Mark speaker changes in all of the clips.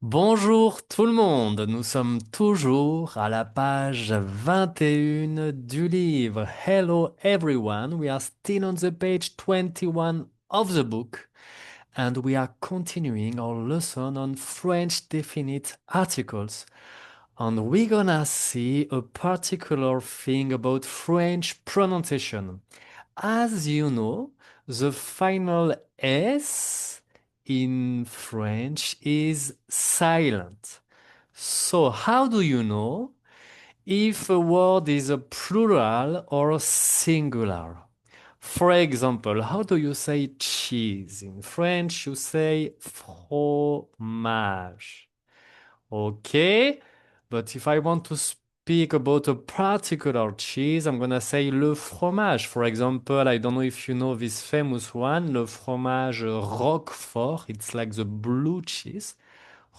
Speaker 1: Bonjour tout le monde, nous sommes toujours à la page 21 du livre. Hello everyone, we are still on the page 21 of the book and we are continuing our lesson on French definite articles. And we're gonna see a particular thing about French pronunciation. As you know, the final S in French is silent. So, how do you know if a word is a plural or a singular? For example, how do you say cheese? In French, you say fromage. Okay, but if I want to speak about a particular cheese, I'm gonna say le fromage. For example, I don't know if you know this famous one, le fromage Roquefort. It's like the blue cheese.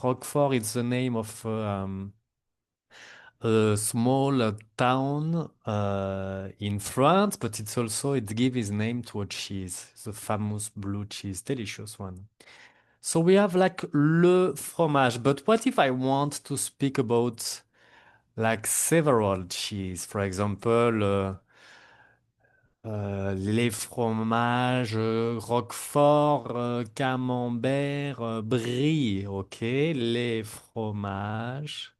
Speaker 1: Roquefort is the name of a small town in France, but it's also it gives its name to a cheese, the famous blue cheese, delicious one. So we have like le fromage, but what if I want to speak about like several cheese, for example, les fromages Roquefort, Camembert, Brie, okay? Les fromages.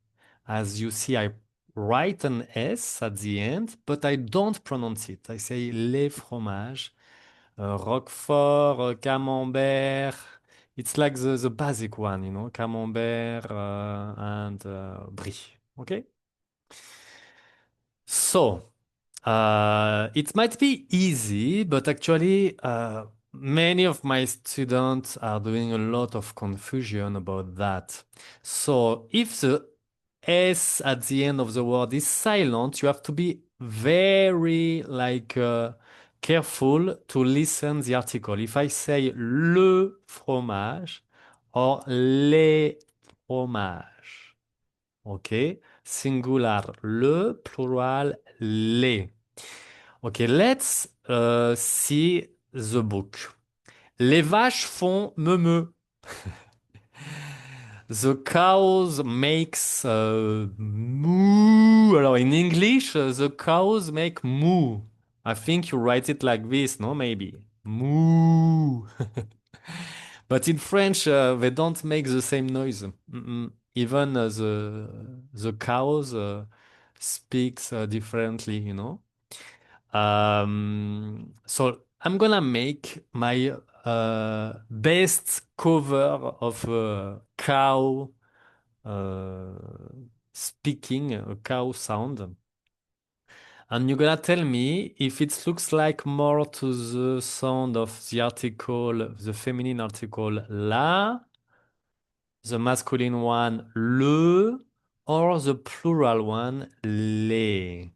Speaker 1: As you see, I write an S at the end, but I don't pronounce it. I say les fromages, Roquefort, Camembert. It's like the basic one, Camembert and Brie. Okay? So, it might be easy, but actually, many of my students are doing a lot of confusion about that. So, if the S at the end of the word is silent, you have to be very careful to listen the article. If I say le fromage or les fromages, okay? Singular le, plural les. Okay, let's see the book. Les vaches font meu. The cows makes moo. Alors in English, the cows make moo. I think you write it like this, no? Maybe. Moo. But in French, they don't make the same noise. Mm-mm. Even the cows speaks differently, So I'm gonna make my best cover of a cow uh, speaking, a cow sound. And you're gonna tell me if it looks like more to the sound of the article, the feminine article la, the masculine one le, or the plural one les.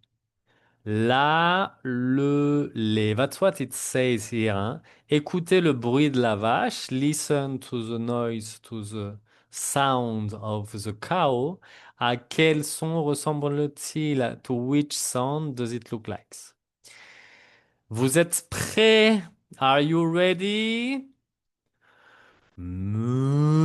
Speaker 1: La, le, les. That's what it says here. Hein. Écoutez le bruit de la vache. Listen to the noise, to the sound of the cow. À quel son ressemble-t-il? To which sound does it look like? Vous êtes prêts? Are you ready? Moo.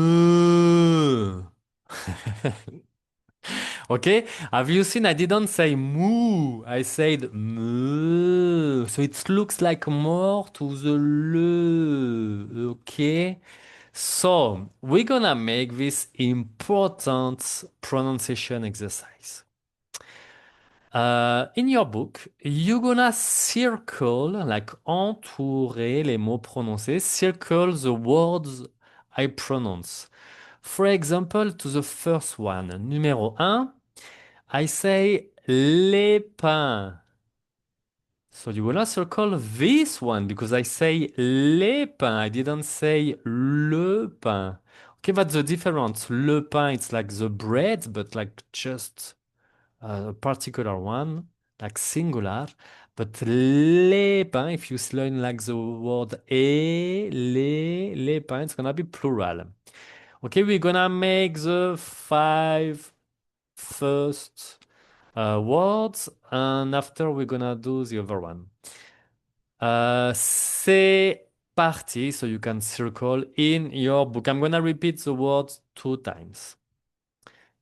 Speaker 1: Okay, have you seen? I didn't say moo. I said moo. So it looks like more to the le. Okay, so we're gonna make this important pronunciation exercise. In your book, you're gonna circle, like entourer les mots prononcés, circle the words I pronounce. For example, to the first one, numéro un, I say les pains. So you wanna circle this one because I say les pains. I didn't say le pain. Okay, that's the difference. Le pain, it's like the bread, but like just a particular one, like singular. But les pains, if you learn like the word les pains, it's gonna be plural. Okay, we're gonna make the five first words, and after we're gonna do the other one. C'est party, so you can circle in your book. I'm gonna repeat the words 2 times.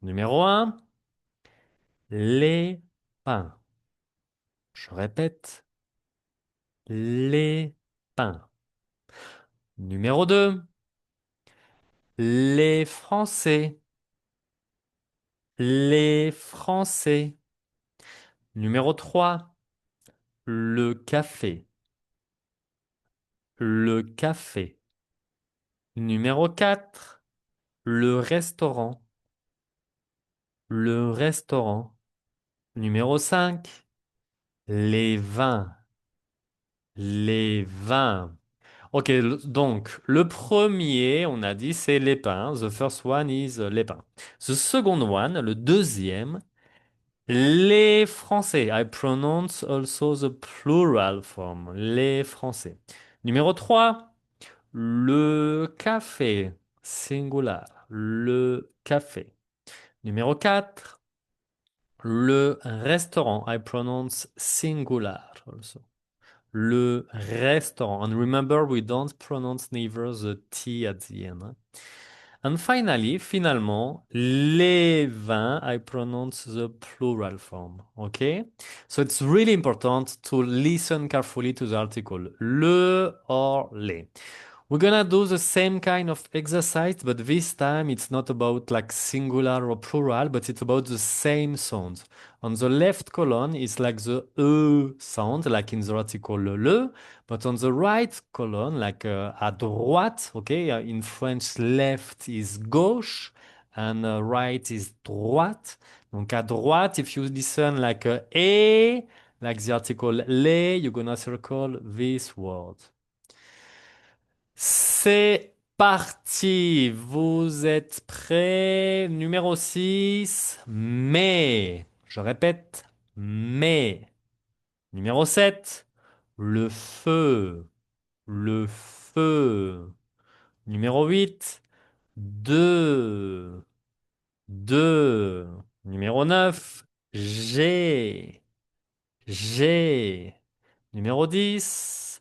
Speaker 1: Numéro 1, les pains. Je répète, les pains. Numéro 2, les Français. Les Français. Numéro 3, le café. Le café. Numéro 4, le restaurant. Le restaurant. Numéro 5, les vins. Les vins. Ok, donc le premier, on a dit, c'est les pains. The first one is les pains. The second one, le deuxième, les Français. I pronounce also the plural form. Les Français. Numéro 3, le café. Singular. Le café. Numéro 4, le restaurant. I pronounce singular also. Le restaurant. And remember, we don't pronounce neither the T at the end. Hein. And finally, finalement, les vins, I pronounce the plural form. Okay? So it's really important to listen carefully to the article. Le or les. We're gonna do the same kind of exercise, but this time it's not about like singular or plural, but it's about the same sound. On the left column is like the E sound, like in the article le, but on the right column, like à droite, okay, in French, left is gauche and right is droite. Donc à droite, if you listen like like the article les, you're gonna circle this word. C'est parti. Vous êtes prêts? Numéro 6. Mais. Je répète, mais. Numéro 7. Le feu. Le feu. Numéro 8. Deux. Deux. Numéro 9. J'ai. J'ai. Numéro 10.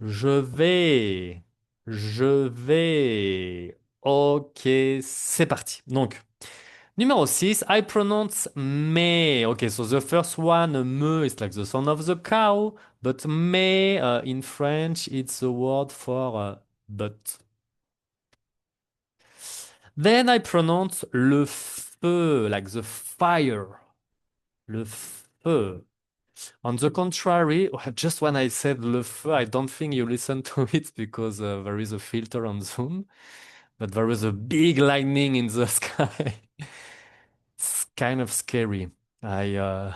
Speaker 1: Je vais. Je vais. Ok, c'est parti. Donc, numéro 6, I pronounce me. Okay, so the first one, me, is like the sound of the cow, but me in French, it's a word for but. Then I pronounce le feu, like the fire. Le feu. On the contrary, just when I said le feu, I don't think you listen to it because there is a filter on Zoom, but there is a big lightning in the sky. It's kind of scary. I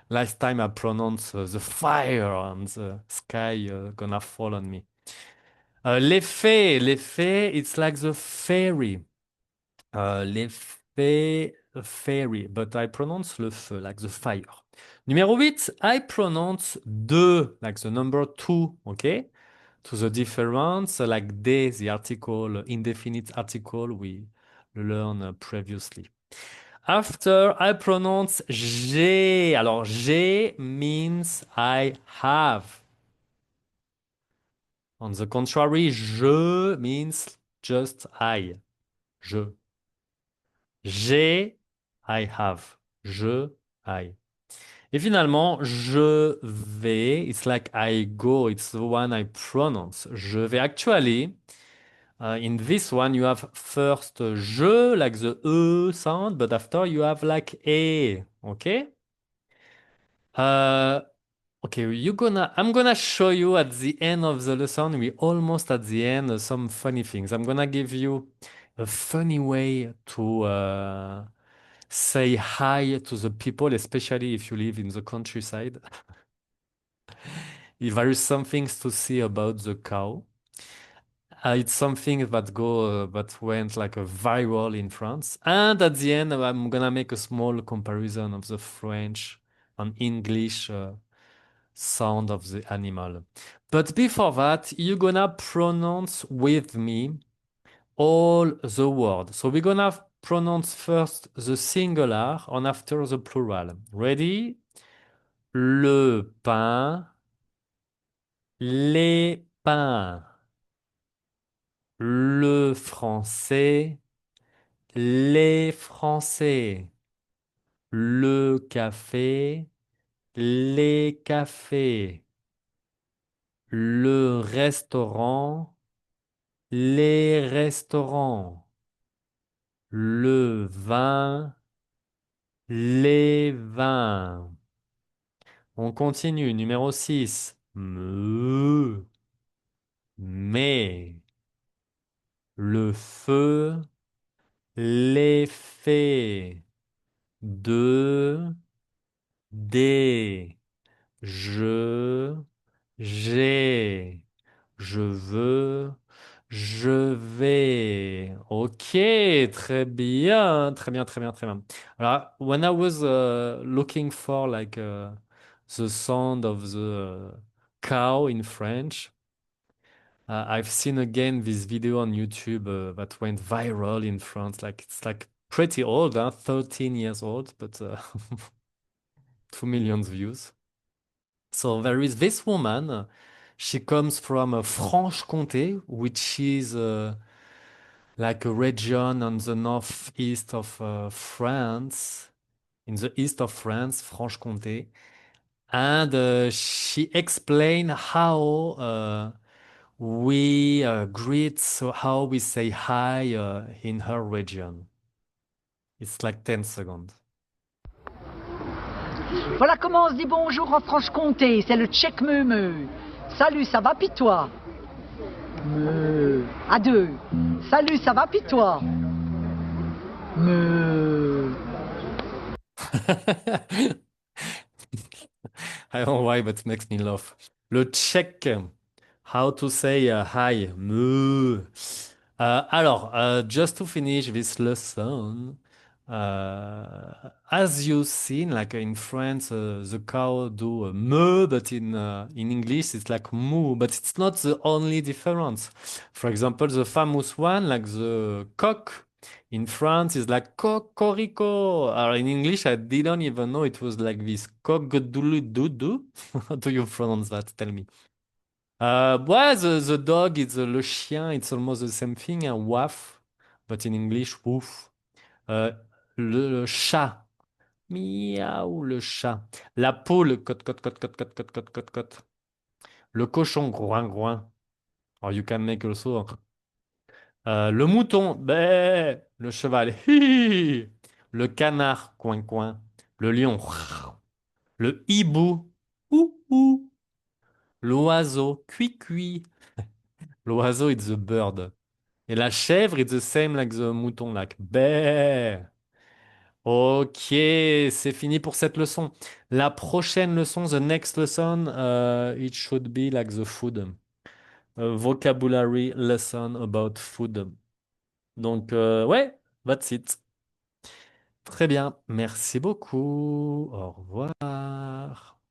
Speaker 1: last time I pronounced the fire and the sky gonna fall on me. L'effet, it's like the fairy. L'effet fairy, but I pronounce le feu, like the fire. Numéro 8, I pronounce deux, like the number 2, okay? To the difference, like des, the article, indefinite article we learned previously. After, I pronounce j'ai. Alors, j'ai means I have. On the contrary, je means just I. Je. J'ai, I have. Je, I. Et finalement, je vais, it's like I go, it's the one I pronounce. Je vais. Actually, in this one, you have first je, like the E sound, but after you have like a, okay? Uh, okay, I'm gonna show you at the end of the lesson, we almost at the end, some funny things. I'm gonna give you a funny way to say hi to the people, especially if you live in the countryside. If there is some things to see about the cow. It's something that went like a viral in France. And at the end, I'm gonna make a small comparison of the French and English sound of the animal. But before that, you're gonna pronounce with me all the words. So we're gonna pronounce first the singular and after the plural. Ready? Le pain, les pain, le français, les Français, le café, les cafés, le restaurant, les restaurants, le vin, les vins. On continue, numéro 6. Mais, le feu, les fées, de, des, je, j'ai, je veux, je vais. Ok, très bien, très bien, très bien, très bien. Alors, when I was looking for like the sound of the cow in French, I've seen again this video on YouTube that went viral in France. Like it's like pretty old, huh? 13 years old, but 2 million views. So there is this woman. She comes from Franche-Comté, which is like a region on the northeast of France, in the east of France, Franche-Comté. And she explained how we greet, so how we say hi in her region. It's like 10 seconds.
Speaker 2: Voilà comment on se dit bonjour en Franche-Comté, c'est le tchèque meu. Salut, ça va pis toi? À deux. Salut, ça va pis toi? Me.
Speaker 1: I don't know why, but it makes me laugh. Le tchèque, how to say hi. Moo. Alors, just to finish this lesson, as you've seen, like in France, the cow do moo, but in English it's like moo, but it's not the only difference. For example, the famous one, like the cock. In France, it's like cocorico. Or in English, I didn't even know it was like this cock-a-doodle-doo-doo. How do you pronounce that? Tell me. Ouais, the dog, it's le chien, it's almost the same thing, hein, waf, but in English, woof. Euh, le chat, miaou, le chat. La poule, cote, cote, cote, cote, cote, cote, cote, cote, cote. Le cochon, groin, groin. Or you can make also. Le mouton, bé. Le cheval, hi, hi, hi. Le canard, coin, coin. Le lion, le hibou, ou, ou. L'oiseau, cui, cui. L'oiseau, it's the bird. Et la chèvre, it's the same like the mouton, like bé. Ok, c'est fini pour cette leçon. La prochaine leçon, the next lesson, it should be like the food. A vocabulary lesson about food. Donc, ouais, that's it. Très bien. Merci beaucoup. Au revoir.